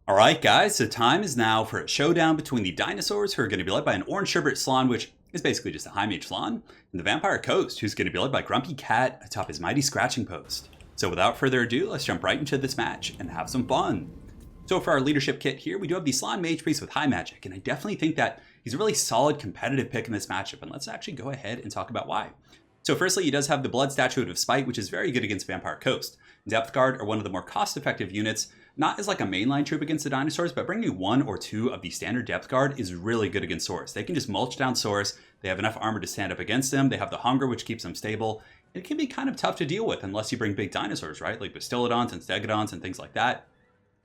Alright guys, so time is now for a showdown between the dinosaurs, who are going to be led by an orange sherbet SLAAAN, which is basically just a high mage SLAAAN, and the vampire coast, who's going to be led by Grumpy Cat atop his mighty scratching post. So without further ado, let's jump right into this match and have some fun. So for our leadership kit here, we do have the SLAAAN mage priest with high magic, and I definitely think that he's a really solid competitive pick in this matchup, and let's actually go ahead and talk about why. So firstly, he does have the Blood Statue of Spite, which is very good against Vampire Coast. Depth Guard are one of the more cost-effective units, not as like a mainline troop against the dinosaurs, but bringing one or two of the standard Depth Guard is really good against Saurus. They can just mulch down Saurus, they have enough armor to stand up against them, they have the hunger which keeps them stable. It can be kind of tough to deal with unless you bring big dinosaurs, right? Like Bastillodons and Stegodons and things like that.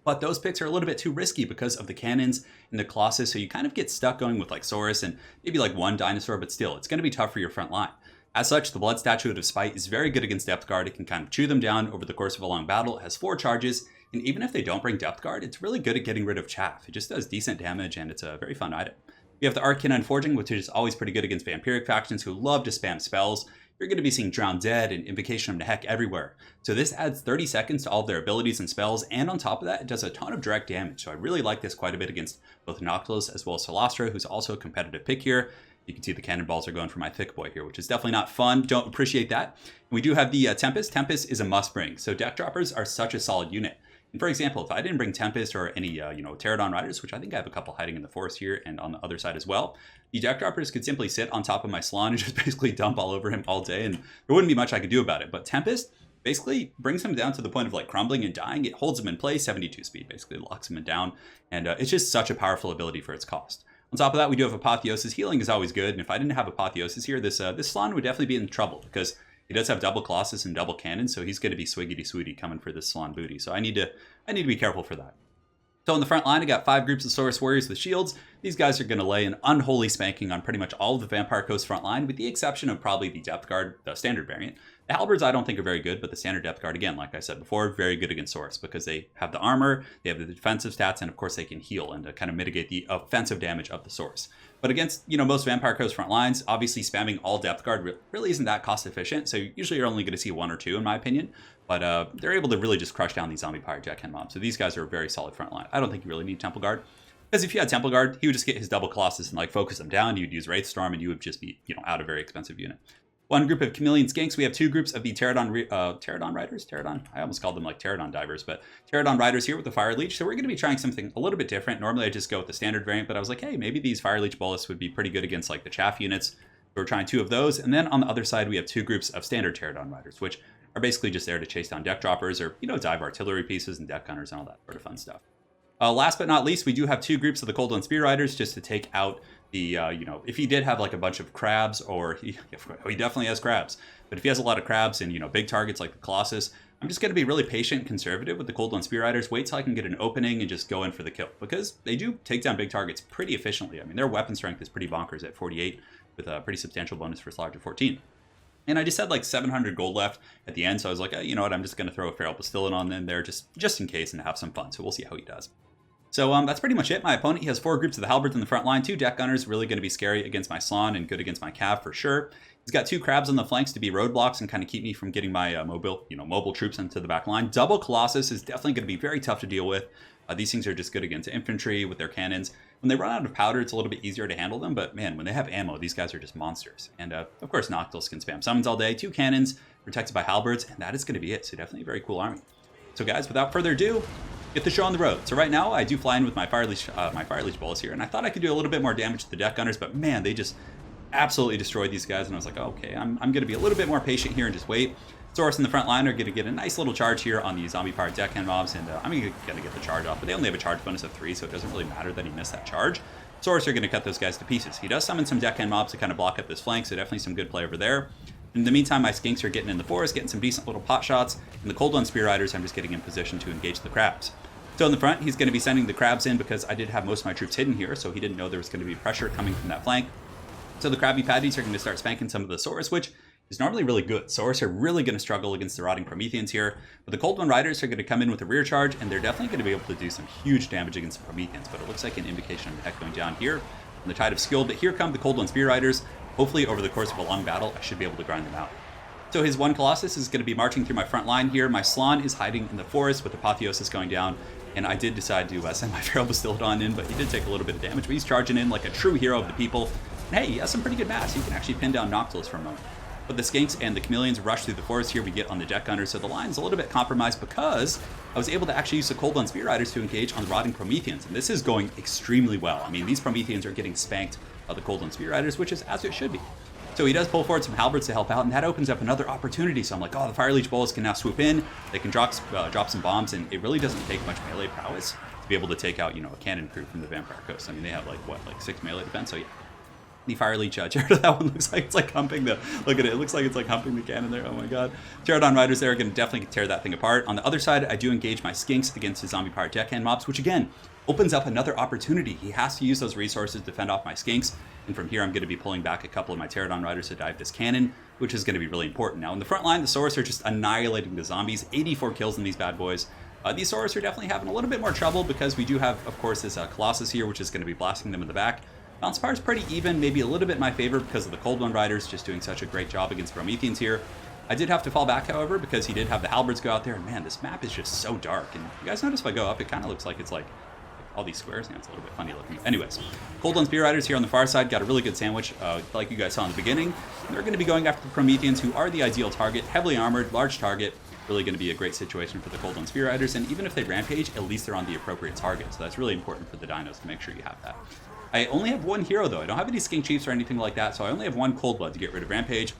But those picks are a little bit too risky because of the cannons and the Colossus, so you kind of get stuck going with like Saurus and maybe like one dinosaur, but still, it's going to be tough for your front line. As such, the Blood Statue of Spite is very good against Depth Guard. It can kind of chew them down over the course of a long battle. It has 4 charges, and even if they don't bring Depth Guard, it's really good at getting rid of chaff. It just does decent damage, and it's a very fun item. We have the Arcane Forging, which is always pretty good against vampiric factions who love to spam spells. You're going to be seeing Drown Dead and Invocation of Nehek everywhere. So this adds 30 seconds to all of their abilities and spells, and on top of that, it does a ton of direct damage. So I really like this quite a bit against both Noctilus as well as Solastra, who's also a competitive pick here. You can see the cannonballs are going for my thick boy here, which is definitely not fun. Don't appreciate that. And we do have the Tempest. Tempest is a must bring. So deck droppers are such a solid unit. And for example, if I didn't bring Tempest or any, Pterodon Riders, which I think I have a couple hiding in the forest here and on the other side as well, the deck droppers could simply sit on top of my SLAAAN and just basically dump all over him all day, and there wouldn't be much I could do about it. But Tempest basically brings him down to the point of like crumbling and dying. It holds him in place, 72 speed, basically locks him down, and it's just such a powerful ability for its cost. On top of that, we do have Apotheosis. Healing is always good, and if I didn't have Apotheosis here, this SLAAAN would definitely be in trouble because he does have double Colossus and double Cannon, so he's going to be swiggity sweetie coming for this SLAAAN booty. So I need to be careful for that. So in the front line, I got 5 groups of Saurus Warriors with shields. These guys are going to lay an unholy spanking on pretty much all of the Vampire Coast front line, with the exception of probably the Depth Guard, the standard variant. The Halberds I don't think are very good, but the standard Depth Guard, again, like I said before, very good against Saurus because they have the armor, they have the defensive stats, and of course they can heal and kind of mitigate the offensive damage of the Saurus. But against, most Vampire Coast front lines, obviously spamming all Depth Guard really isn't that cost efficient, so usually you're only going to see 1 or 2 in my opinion. But they're able to really just crush down these zombie pirate Jackhand mobs. So these guys are a very solid front line. I don't think you really need Temple Guard. Because if you had Temple Guard, he would just get his double Colossus and like focus them down. You'd use Wraith Storm and you would just be, out a very expensive unit. One group of Chameleon Skinks. We have 2 groups of the Pterodon Riders. I almost called them like Pterodon Divers, but Pterodon Riders here with the Fire Leech. So we're going to be trying something a little bit different. Normally I just go with the standard variant, but I was like, hey, maybe these Fire Leech Bolus would be pretty good against like the chaff units. We're trying 2 of those. And then on the other side, we have 2 groups of standard Pterodon Riders, which are basically just there to chase down deck droppers or, dive artillery pieces and deck gunners and all that sort of fun stuff. Last but not least, we do have 2 groups of the Cold One Spear Riders just to take out the, if he did have like a bunch of crabs, or he definitely has crabs, but if he has a lot of crabs and, big targets like the Colossus, I'm just going to be really patient and conservative with the Cold One Spear Riders, wait till I can get an opening and just go in for the kill, because they do take down big targets pretty efficiently. I mean, their weapon strength is pretty bonkers at 48 with a pretty substantial bonus for Slaughter 14. And I just had like 700 gold left at the end, so I was like, you know what, I'm just going to throw a Feral Bastillodon in there just in case and have some fun. So we'll see how he does. So that's pretty much it. My opponent, he has 4 groups of the Halberds in the front line, 2 deck gunners, really going to be scary against my SLAAAN and good against my Cav for sure. He's got 2 crabs on the flanks to be roadblocks and kind of keep me from getting my mobile troops into the back line. Double Colossus is definitely going to be very tough to deal with. These things are just good against infantry with their cannons. When they run out of powder, it's a little bit easier to handle them, but man, when they have ammo, these guys are just monsters. And of course, Noctilus can spam summons all day, 2 cannons, protected by Halberds, and that is going to be it. So definitely a very cool army. So guys, without further ado, get the show on the road. So right now, I do fly in with my Fire Leech Bolus here, and I thought I could do a little bit more damage to the deck gunners, but man, they just absolutely destroyed these guys, and I was like, oh, okay, I'm going to be a little bit more patient here and just wait. Saurus in the front line are going to get a nice little charge here on the zombie pirate deckhand mobs, and I'm going to get the charge off, but they only have a charge bonus of 3, so it doesn't really matter that he missed that charge. Saurus are going to cut those guys to pieces. He does summon some deckhand mobs to kind of block up this flank, so definitely some good play over there. In the meantime, my Skinks are getting in the forest, getting some decent little pot shots, and the Cold One Spear Riders, I'm just getting in position to engage the crabs. So in the front, he's going to be sending the crabs in because I did have most of my troops hidden here, so he didn't know there was going to be pressure coming from that flank. So the Krabby Patties are going to start spanking some of the Saurus, which is normally really good. Saurus are really going to struggle against the Rotting Prometheans here, but the Cold One Riders are going to come in with a rear charge, and they're definitely going to be able to do some huge damage against the Prometheans, but it looks like an Invocation of Nehek going down here on the Tide of Skill. But here come the Cold One Spear Riders. Hopefully over the course of a long battle, I should be able to grind them out. So his 1 Colossus is going to be marching through my front line here. My SLAAAN is hiding in the forest with Apotheosis going down. And I did decide to send my Feral Bastillodon in, but he did take a little bit of damage. But he's charging in like a true hero of the people. And hey, he has some pretty good mass. He can actually pin down Noctilus for a moment. But the Skinks and the Chameleons rush through the forest here. We get on the Jet Gunner, so the line's a little bit compromised because I was able to actually use the Cold Blood Spear Riders to engage on the Rotting Prometheans. And this is going extremely well. I mean, these Prometheans are getting spanked by the Cold Blood Spear Riders, which is as it should be. So he does pull forward some halberds to help out, and that opens up another opportunity. So I'm like, oh, the Fire Leech Bullets can now swoop in. They can drop some bombs, and it really doesn't take much melee prowess to be able to take out, you know, a cannon crew from the Vampire Coast. I mean, they have like, what, like 6 melee defense? So yeah. The Fire Leech Jared, that one looks like it's like humping the, look at it, it looks like it's like humping the cannon there, oh my god. Pterodon Riders there are going to definitely tear that thing apart. On the other side, I do engage my Skinks against the Zombie Pirate Deckhand mobs, which again, opens up another opportunity. He has to use those resources to fend off my Skinks, and from here I'm going to be pulling back a couple of my Pterodon Riders to dive this cannon, which is going to be really important. Now in the front line, the Saurus are just annihilating the zombies, 84 kills in these bad boys. These Saurus are definitely having a little bit more trouble because we do have, of course, this Colossus here, which is going to be blasting them in the back. Bounce Power is pretty even, maybe a little bit in my favor because of the Cold One Riders just doing such a great job against Prometheans here. I did have to fall back, however, because he did have the Halberds go out there, and man, this map is just so dark. And you guys notice if I go up, it kind of looks like it's like all these squares, and it's a little bit funny looking. Anyways, Cold One Spear Riders here on the far side got a really good sandwich, like you guys saw in the beginning. They're going to be going after the Prometheans, who are the ideal target, heavily armored, large target. Really going to be a great situation for the Cold One Spear Riders, and even if they rampage, at least they're on the appropriate target. So that's really important for the dinos to make sure you have that. I only have one hero though. I don't have any Skink Chiefs or anything like that, so I only have one Cold Blood to get rid of Rampage,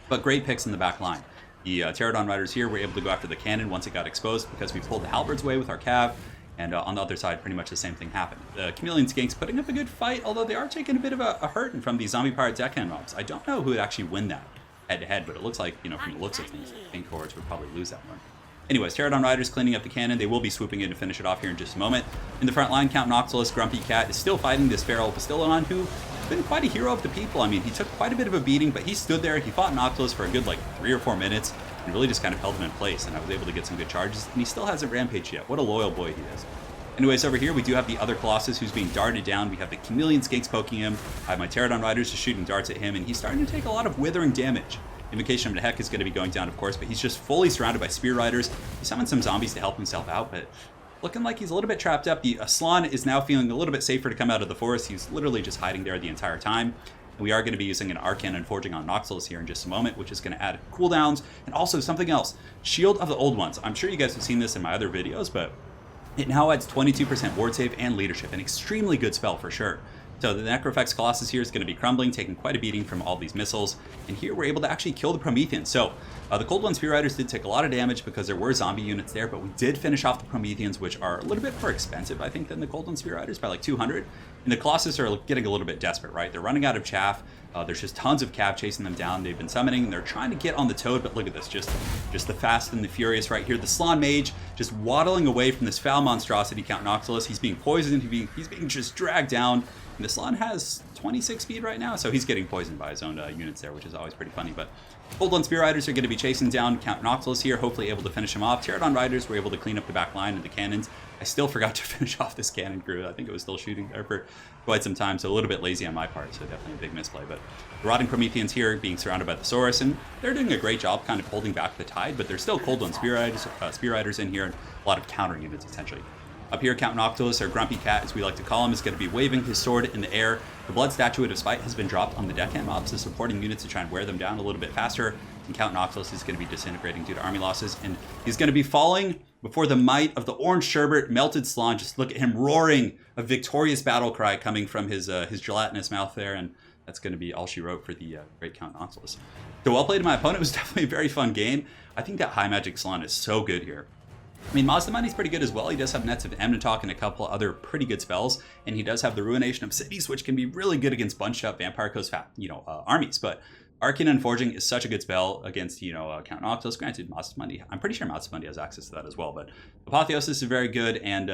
but great picks in the back line. The Pterodon Riders here were able to go after the cannon once it got exposed because we pulled the Halberds away with our Cav, and on the other side, pretty much the same thing happened. The Chameleon Skinks putting up a good fight, although they are taking a bit of a hurting from these Zombie Pirate Deckhand mobs. I don't know who would actually win that head-to-head, but it looks like, you know, from the looks of things, I think Hordes would probably lose that one. Anyways, Pterodon Riders cleaning up the cannon. They will be swooping in to finish it off here in just a moment. In the front line, Count Noctilus, Grumpy Cat, is still fighting this Feral Bastillodon, who's been quite a hero of the people. I mean, he took quite a bit of a beating, but he stood there. He fought Noctilus for a good, like, 3 or 4 minutes, and really just kind of held him in place, and I was able to get some good charges, and he still hasn't rampaged yet. What a loyal boy he is. Anyways, over here, we do have the other Colossus who's being darted down. We have the Chameleon Skinks poking him. I have my Pterodon Riders just shooting darts at him, and he's starting to take a lot of withering damage. Invocation of the Heck is going to be going down, of course, but he's just fully surrounded by Spear Riders. He summoned some zombies to help himself out, but looking like he's a little bit trapped up. The SLAAAN is now feeling a little bit safer to come out of the forest. He's literally just hiding there the entire time. And we are going to be using an Arcane and Forging on Noctilus here in just a moment, which is going to add cooldowns and also something else. Shield of the Old Ones. I'm sure you guys have seen this in my other videos, but it now adds 22% ward save and leadership. An extremely good spell for sure. So the Necrofex Colossus here is going to be crumbling, taking quite a beating from all these missiles. And here we're able to actually kill the Prometheans. So the Cold One Spear Riders did take a lot of damage because there were zombie units there, but we did finish off the Prometheans, which are a little bit more expensive, I think, than the Cold One Spear Riders by like 200. And the Colossus are getting a little bit desperate, right? They're running out of chaff. There's just tons of cav chasing them down. They've been summoning, and they're trying to get on the Toad, but look at this, just the Fast and the Furious right here. The SLAAAN Mage just waddling away from this foul monstrosity, Count Noctilus. He's being poisoned, he's being just dragged down. And the SLAAAN has 26 speed right now, so he's getting poisoned by his own units there, which is always pretty funny. But Cold One Spear Riders are going to be chasing down Count Noctilus here, hopefully able to finish him off. Pterodon Riders were able to clean up the back line and the cannons. I still forgot to finish off this cannon crew. I think it was still shooting there for quite some time, so a little bit lazy on my part, so definitely a big misplay. But the Rotting Prometheans here being surrounded by the Saurus, and they're doing a great job kind of holding back the tide, but there's still Cold One Spear Riders in here, and a lot of counter units essentially. Up here, Count Noctilus, or Grumpy Cat as we like to call him, is going to be waving his sword in the air. The Blood Statuette of Spite has been dropped on the deckhand mobs, so supporting units to try and wear them down a little bit faster. And Count Noctilus is going to be disintegrating due to army losses, and he's going to be falling before the might of the Orange Sherbet Melted SLAAAN. Just look at him roaring, a victorious battle cry coming from his gelatinous mouth there, and that's going to be all she wrote for the great Count Noctilus. So well played to my opponent. It was definitely a very fun game. I think that High Magic SLAAAN is so good here. I mean, Mazdamoney's pretty good as well. He does have Nets of Amnitok and a couple other pretty good spells, and he does have the Ruination of Cities, which can be really good against bunched up Vampire Coast armies. But Arcane and Forging is such a good spell against, Count Noctilus. Granted, Mazdamoney, I'm pretty sure Mazdamoney has access to that as well, but Apotheosis is very good, and,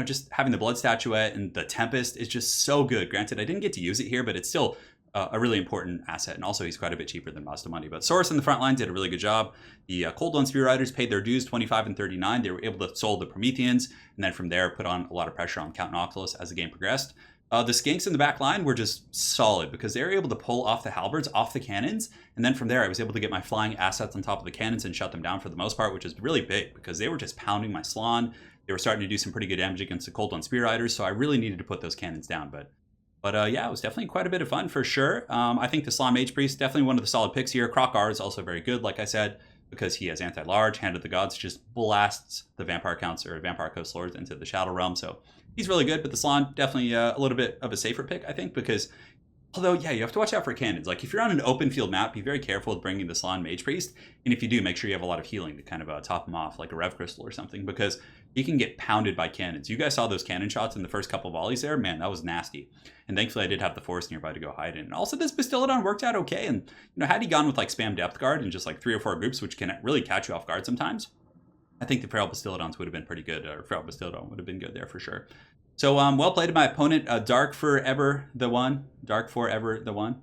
just having the Blood Statuette and the Tempest is just so good. Granted, I didn't get to use it here, but it's still a really important asset, and also he's quite a bit cheaper than Mazdamoney. But Saurus in the front line did a really good job. The Cold One Spear Riders paid their dues, 25 and 39. They were able to soul the Prometheans, and then from there put on a lot of pressure on Count Noctilus as the game progressed. The Skinks in the back line were just solid because they were able to pull off the halberds off the cannons, and then from there I was able to get my flying assets on top of the cannons and shut them down for the most part, which is really big because they were just pounding my SLAAAN. they were starting to do some pretty good damage against the Colt on Spear Riders, so I really needed to put those cannons down. But yeah, it was definitely quite a bit of fun for sure. I think the SLAAAAN Mage Priest, definitely one of the solid picks here. Croc R is also very good, like I said, because he has anti-large. Hand of the Gods just blasts the Vampire Counts or Vampire Coast Lords into the Shadow Realm, so he's really good. But the SLAAAAN, definitely a little bit of a safer pick, I think, because although, yeah, you have to watch out for cannons. Like, if you're on an open field map, be very careful with bringing the SLAAAAN Mage Priest. And if you do, make sure you have a lot of healing to kind of top him off, like a Rev Crystal or something, because he can get pounded by cannons. You guys saw those cannon shots in the first couple volleys there? Man, that was nasty. And thankfully, I did have the forest nearby to go hide in. And also, this Bastiladon worked out okay. And, had he gone with, like, spam Depth Guard and just, like, 3 or 4 groups, which can really catch you off guard sometimes, I think the Feral Bastiladons would have been pretty good, or Feral Bastiladon would have been good there for sure. So, well played to my opponent, Dark Forever the One. Dark Forever the One.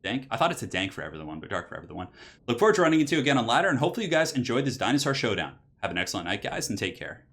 Dank? I thought it said Dank Forever the One, but Dark Forever the One. Look forward to running into you again on ladder, and hopefully you guys enjoyed this Dinosaur Showdown. Have an excellent night, guys, and take care.